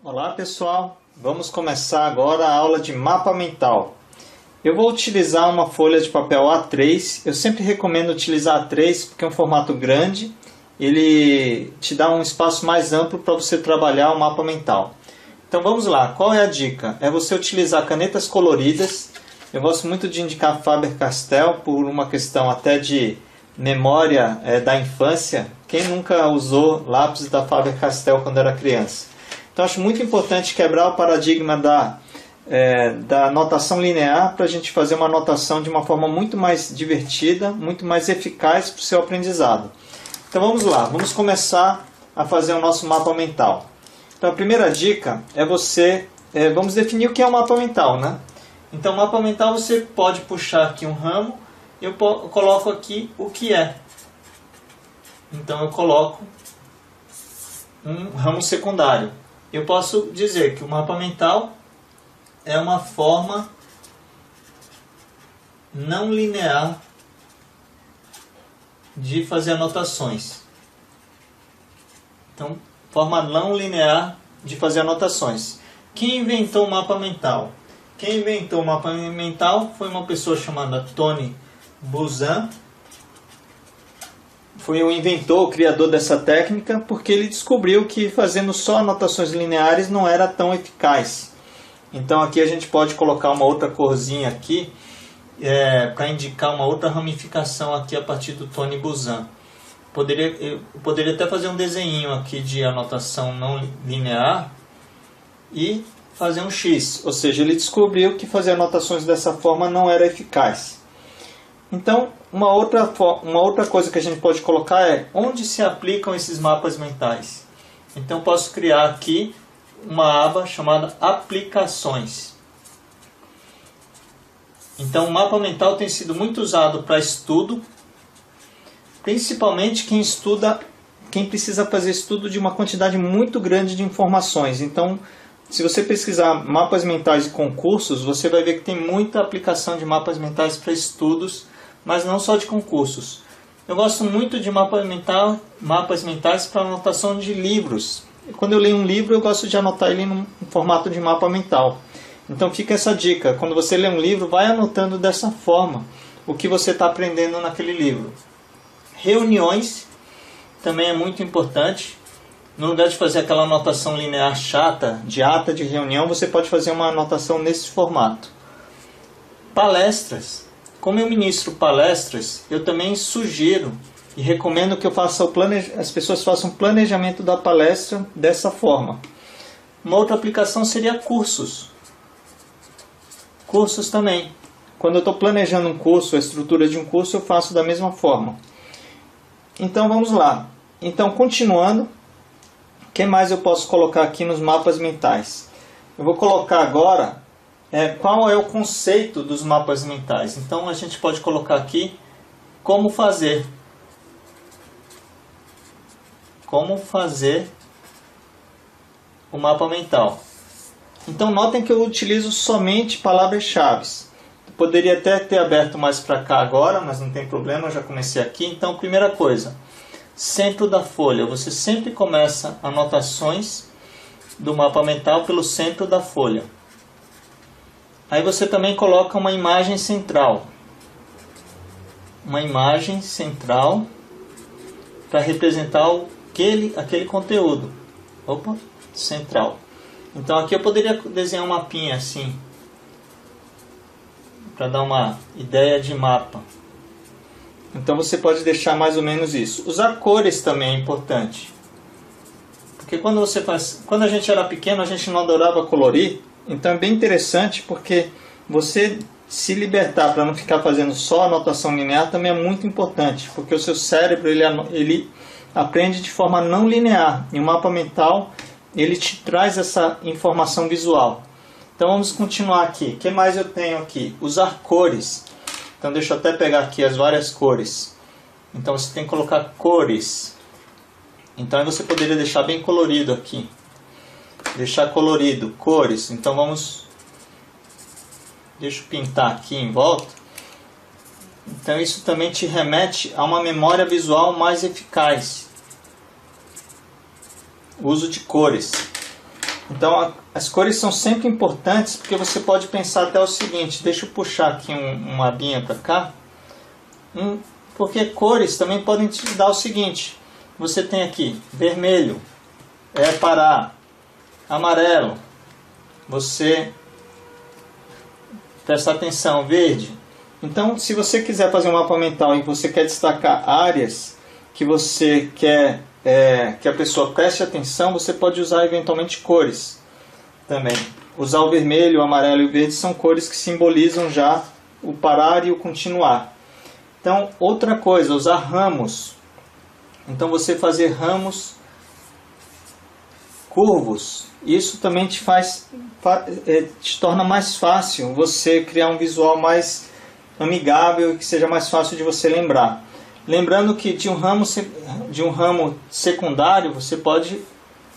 Olá pessoal, vamos começar agora a aula de mapa mental. Eu vou utilizar uma folha de papel A3, eu sempre recomendo utilizar A3 porque é um formato grande, ele te dá um espaço mais amplo para você trabalhar o mapa mental. Então vamos lá, qual é a dica? É você utilizar canetas coloridas. Eu gosto muito de indicar Faber-Castell por uma questão até de memória da infância. Quem nunca usou lápis da Faber-Castell quando era criança? Então acho muito importante quebrar o paradigma da notação linear para a gente fazer uma anotação de uma forma muito mais divertida, muito mais eficaz para o seu aprendizado. Então vamos lá, vamos começar a fazer o nosso mapa mental. Então a primeira dica é vamos definir o que é um mapa mental, né? Então mapa mental você pode puxar aqui um ramo, eu coloco aqui o que é. Então eu coloco um ramo secundário. Eu posso dizer que o mapa mental é uma forma não linear de fazer anotações. Então, forma não linear de fazer anotações. Quem inventou o mapa mental? Quem inventou o mapa mental foi uma pessoa chamada Tony Buzan. Foi o inventor, o criador dessa técnica, porque ele descobriu que fazendo só anotações lineares não era tão eficaz. Então aqui a gente pode colocar uma outra corzinha aqui, para indicar uma outra ramificação aqui a partir do Tony Buzan. Eu poderia até fazer um desenho aqui de anotação não linear e fazer um X, ou seja, ele descobriu que fazer anotações dessa forma não era eficaz. Então, uma outra coisa que a gente pode colocar é onde se aplicam esses mapas mentais. Então, eu posso criar aqui uma aba chamada Aplicações. Então, o mapa mental tem sido muito usado para estudo, principalmente quem precisa fazer estudo de uma quantidade muito grande de informações. Então, se você pesquisar mapas mentais e concursos, você vai ver que tem muita aplicação de mapas mentais para estudos, mas não só de concursos. Eu gosto muito de mapas mentais para anotação de livros. Quando eu leio um livro, eu gosto de anotar ele em formato de mapa mental. Então fica essa dica, quando você lê um livro, vai anotando dessa forma o que você está aprendendo naquele livro. Reuniões também é muito importante. No lugar de fazer aquela anotação linear chata de ata de reunião, você pode fazer uma anotação nesse formato. Palestras. Como eu ministro palestras, eu também sugiro e recomendo que as pessoas façam um planejamento da palestra dessa forma. Uma outra aplicação seria cursos. Cursos também. Quando eu estou planejando um curso, a estrutura de um curso, eu faço da mesma forma. Então vamos lá. Então continuando, o que mais eu posso colocar aqui nos mapas mentais? Eu vou colocar agora qual é o conceito dos mapas mentais. Então a gente pode colocar aqui como fazer. Como fazer o mapa mental. Então notem que eu utilizo somente palavras-chave. Poderia até ter aberto mais para cá agora, mas não tem problema, eu já comecei aqui. Então primeira coisa, centro da folha. Você sempre começa anotações do mapa mental pelo centro da folha. Aí você também coloca uma imagem central. Uma imagem central para representar aquele conteúdo. Opa, central. Então aqui eu poderia desenhar um mapinha assim, para dar uma ideia de mapa. Então você pode deixar mais ou menos isso. Usar cores também é importante. Porque quando a gente era pequeno, a gente não adorava colorir. Então é bem interessante porque você se libertar para não ficar fazendo só anotação linear também é muito importante. Porque o seu cérebro ele aprende de forma não linear. E o mapa mental ele te traz essa informação visual. Então vamos continuar aqui. O que mais eu tenho aqui? Usar cores. Então deixa eu até pegar aqui as várias cores. Então você tem que colocar cores. Então aí você poderia deixar bem colorido aqui. Deixar colorido, cores. Então deixa eu pintar aqui em volta. Então isso também te remete a uma memória visual mais eficaz. Uso de cores. Então as cores são sempre importantes, porque você pode pensar até o seguinte, deixa eu puxar aqui uma abinha para cá, porque cores também podem te dar o seguinte, você tem aqui vermelho, é Pará, amarelo, você presta atenção, verde. Então, se você quiser fazer um mapa mental e você quer destacar áreas que você quer que a pessoa preste atenção, você pode usar eventualmente cores também. Usar o vermelho, o amarelo e o verde são cores que simbolizam já o parar e o continuar. Então, outra coisa, usar ramos. Então, você fazer ramos curvos, isso também te torna mais fácil você criar um visual mais amigável e que seja mais fácil de você lembrar. Lembrando que de um ramo secundário você pode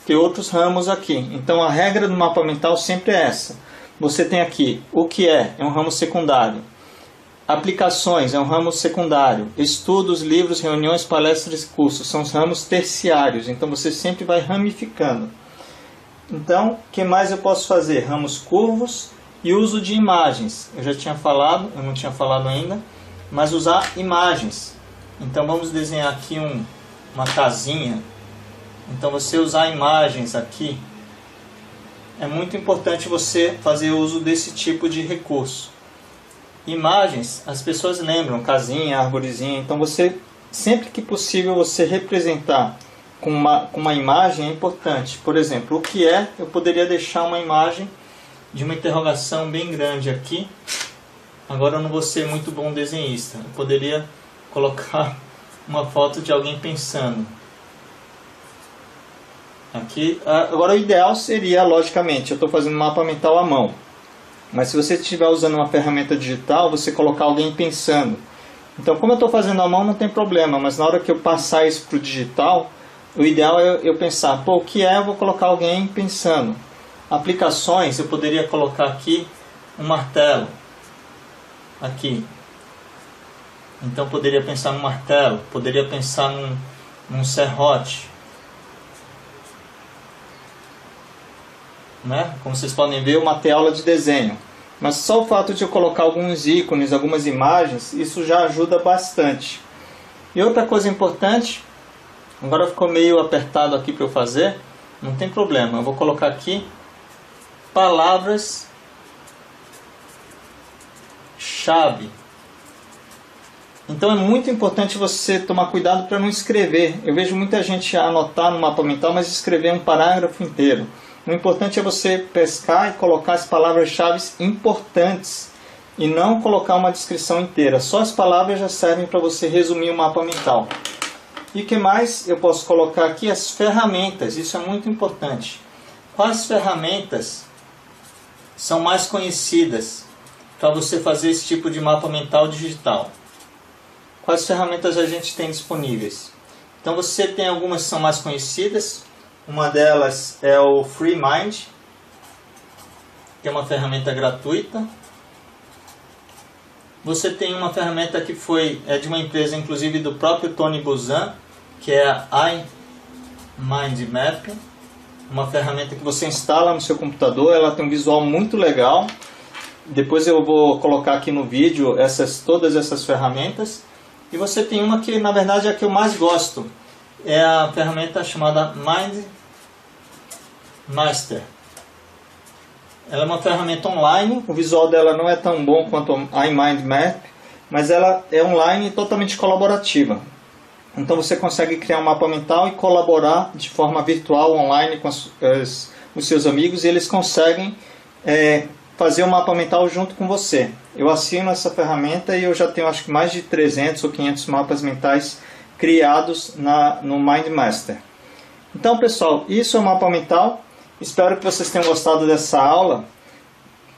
ter outros ramos aqui. Então a regra do mapa mental sempre é essa. Você tem aqui o que é um ramo secundário. Aplicações é um ramo secundário. Estudos, livros, reuniões, palestras e cursos são os ramos terciários. Então você sempre vai ramificando. Então, o que mais eu posso fazer? Ramos curvos e uso de imagens. Eu já tinha falado, eu não tinha falado ainda, mas usar imagens. Então vamos desenhar aqui uma casinha. Então você usar imagens aqui, é muito importante você fazer uso desse tipo de recurso. Imagens, as pessoas lembram, casinha, arvorezinha. Então você, sempre que possível, você representar com uma imagem é importante. Por exemplo, o que é, eu poderia deixar uma imagem de uma interrogação bem grande aqui. Agora eu não vou ser muito bom desenhista. Eu poderia colocar uma foto de alguém pensando. Aqui, agora o ideal seria, logicamente, eu estou fazendo um mapa mental à mão. Mas se você estiver usando uma ferramenta digital, você colocar alguém pensando. Então, como eu estou fazendo à mão, não tem problema. Mas na hora que eu passar isso para o digital, o ideal é eu pensar, o que é, eu vou colocar alguém pensando. Aplicações, eu poderia colocar aqui um martelo. Aqui. Então, poderia pensar no martelo, poderia pensar num serrote. Né? Como vocês podem ver, uma aula de desenho. Mas só o fato de eu colocar alguns ícones, algumas imagens, isso já ajuda bastante. E outra coisa importante, agora ficou meio apertado aqui para eu fazer, não tem problema, eu vou colocar aqui palavras-chave. Então é muito importante você tomar cuidado para não escrever. Eu vejo muita gente anotar no mapa mental, mas escrever um parágrafo inteiro. O importante é você pescar e colocar as palavras-chave importantes e não colocar uma descrição inteira. Só as palavras já servem para você resumir o mapa mental. E o que mais eu posso colocar aqui? As ferramentas. Isso é muito importante. Quais ferramentas são mais conhecidas para você fazer esse tipo de mapa mental digital? Quais ferramentas a gente tem disponíveis? Então você tem algumas que são mais conhecidas. Uma delas é o FreeMind, que é uma ferramenta gratuita. Você tem uma ferramenta que é de uma empresa, inclusive do próprio Tony Buzan, que é a iMindMap. Uma ferramenta que você instala no seu computador, ela tem um visual muito legal. Depois eu vou colocar aqui no vídeo todas essas ferramentas. E você tem uma que, na verdade, é a que eu mais gosto. É a ferramenta chamada MindMaster. Ela é uma ferramenta online. O visual dela não é tão bom quanto a iMindMap, mas ela é online e totalmente colaborativa. Então você consegue criar um mapa mental e colaborar de forma virtual, online, com os seus amigos, e eles conseguem fazer um mapa mental junto com você. Eu assino essa ferramenta e eu já tenho acho que mais de 300 ou 500 mapas mentais criados no MindMaster. Então, pessoal, isso é o mapa mental. Espero que vocês tenham gostado dessa aula.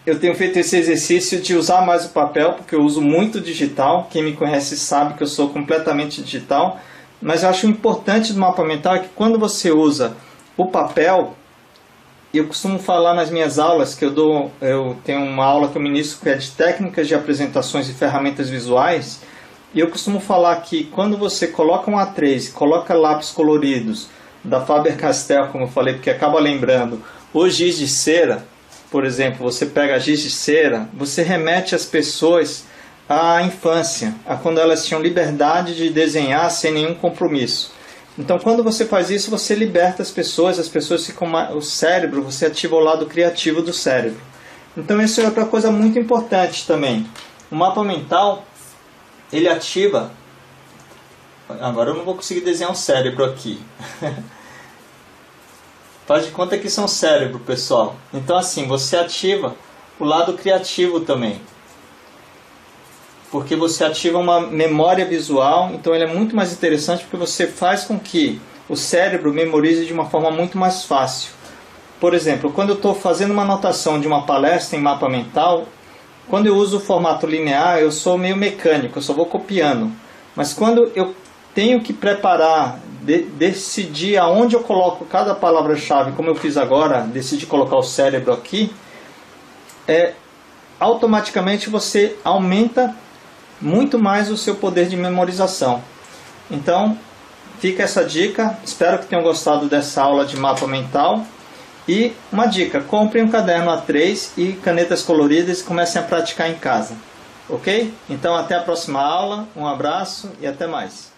Eu tenho feito esse exercício de usar mais o papel, porque eu uso muito digital. Quem me conhece sabe que eu sou completamente digital. Mas eu acho importante do mapa mental é que quando você usa o papel, eu costumo falar nas minhas aulas, que eu tenho uma aula que eu ministro que é de técnicas de apresentações e ferramentas visuais, e eu costumo falar que quando você coloca um A3, coloca lápis coloridos, da Faber-Castell, como eu falei, porque acaba lembrando, O giz de cera, por exemplo, você pega giz de cera, você remete as pessoas à infância, a quando elas tinham liberdade de desenhar sem nenhum compromisso. Então, quando você faz isso, você liberta as pessoas ficam o cérebro, você ativa o lado criativo do cérebro. Então, isso é outra coisa muito importante também. O mapa mental, ele ativa... Agora eu não vou conseguir desenhar um cérebro aqui. Faz de conta que isso é um cérebro, pessoal. Então, assim, você ativa o lado criativo também. Porque você ativa uma memória visual, então ele é muito mais interessante porque você faz com que o cérebro memorize de uma forma muito mais fácil. Por exemplo, quando eu estou fazendo uma anotação de uma palestra em mapa mental, quando eu uso o formato linear, eu sou meio mecânico, eu só vou copiando. Mas quando eu tenho que preparar, decidir aonde eu coloco cada palavra-chave, como eu fiz agora, decidi colocar o cérebro aqui, automaticamente você aumenta muito mais o seu poder de memorização. Então, fica essa dica. Espero que tenham gostado dessa aula de mapa mental. E uma dica, comprem um caderno A3 e canetas coloridas e comecem a praticar em casa. Ok? Então, até a próxima aula. Um abraço e até mais.